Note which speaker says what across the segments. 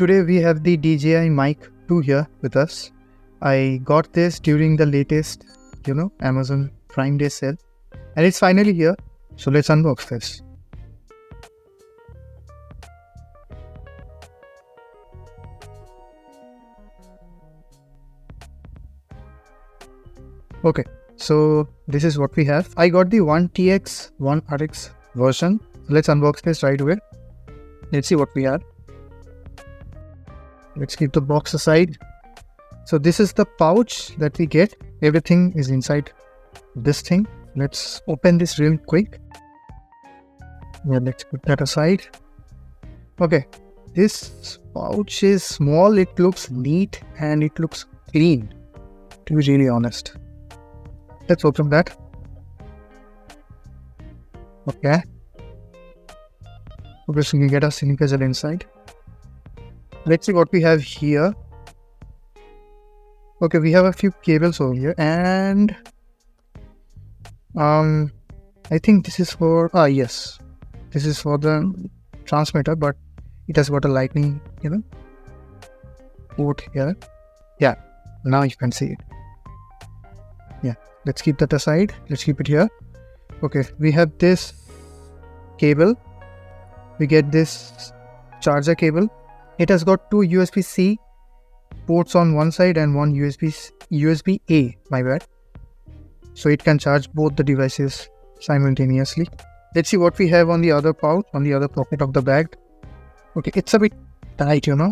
Speaker 1: Today we have the DJI Mic 2 here with us. I got this during the latest, Amazon Prime Day sale. And it's finally here. So let's unbox this. Okay, so this is what we have. I got the 1TX, 1RX version. Let's unbox this right away. Let's see what we have. Let's keep the box aside. So this is the pouch that we get. Everything is inside this thing. Let's open this real quick. Yeah, let's put that aside. Okay, this pouch is small. It looks neat and it looks clean, to be really honest. Let's open that. Okay. Okay, so you get a cylinder gel inside. Let's see what we have here. Okay, we have a few cables over here, and I think this is for yes, this is for the transmitter, but it has got a lightning, port here. Yeah, now you can see it. Yeah, let's keep that aside. Let's keep it here. Okay, we have this cable. We get this charger cable. It has got two USB-C ports on one side and one USB-A, my bad. So it can charge both the devices simultaneously. Let's see what we have on the other pouch, on the other pocket of the bag. Okay, it's a bit tight, Okay.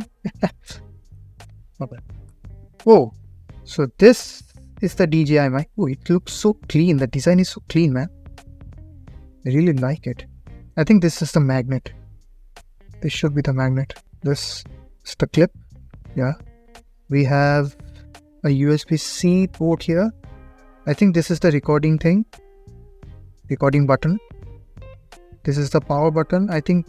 Speaker 1: Oh, so this is the DJI Mic. Oh, it looks so clean. The design is so clean, man. I really like it. I think this is the magnet. This should be the magnet. This is the clip. Yeah. We have a USB-C port here. I think this is the recording thing. Recording button. This is the power button. I think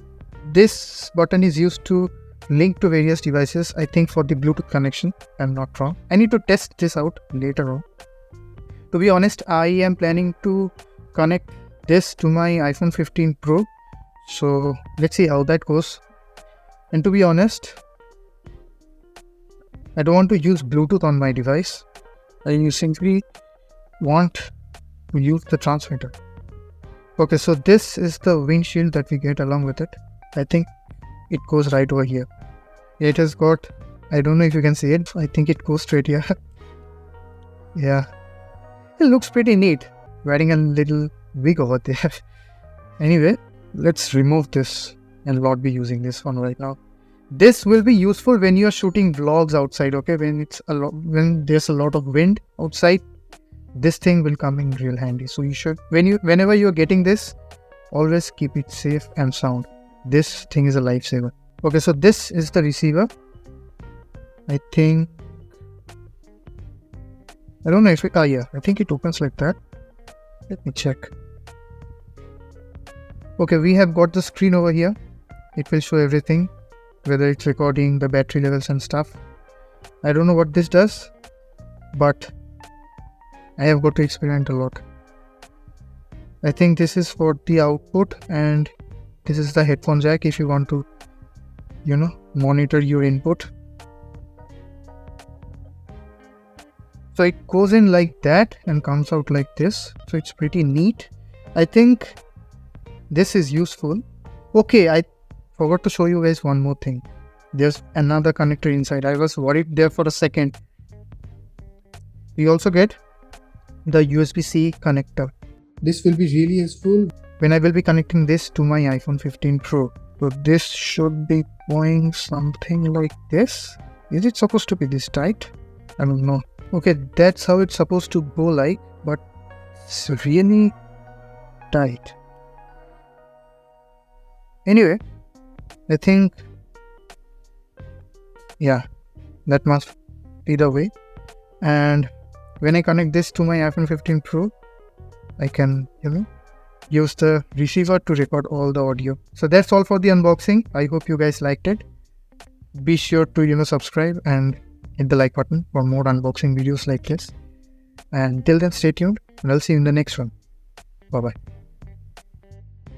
Speaker 1: this button is used to link to various devices. I think for the Bluetooth connection. I'm not wrong. I need to test this out later on. To be honest, I am planning to connect this to my iPhone 15 Pro. So let's see how that goes. And to be honest, I don't want to use Bluetooth on my device. I simply want to use the transmitter. Okay, so this is the windshield that we get along with it. I think it goes right over here. It has got, I don't know if you can see it. I think it goes straight here. Yeah. It looks pretty neat. Wearing a little wig over there. Anyway, let's remove this and not be using this one right now. This will be useful when you are shooting vlogs outside, okay? When there's a lot of wind outside, this thing will come in real handy. So you should, whenever you're getting this, always keep it safe and sound. This thing is a lifesaver. Okay, so this is the receiver. I think, I don't know if it, yeah, I think it opens like that. Let me check. Okay, we have got the screen over here. It will show everything, whether it's recording, the battery levels and stuff. I don't know what this does, but I have got to experiment a lot. I think this is for the output, and this is the headphone jack if you want to, monitor your input. So it goes in like that and comes out like this. So it's pretty neat. I think this is useful. Okay, I forgot to show you guys one more thing. There's another connector inside. I was worried there for a second. We also get the USB-C connector. This will be really useful when I will be connecting this to my iPhone 15 Pro. So this should be going something like this. Is it supposed to be this tight? I don't know. Okay, that's how it's supposed to go like, but it's really tight. Anyway, I think, yeah, that must be the way. And when I connect this to my iPhone 15 Pro, I can, use the receiver to record all the audio. So that's all for the unboxing. I hope you guys liked it. Be sure to, subscribe and hit the like button for more unboxing videos like this. And till then, stay tuned and I'll see you in the next one. Bye-bye.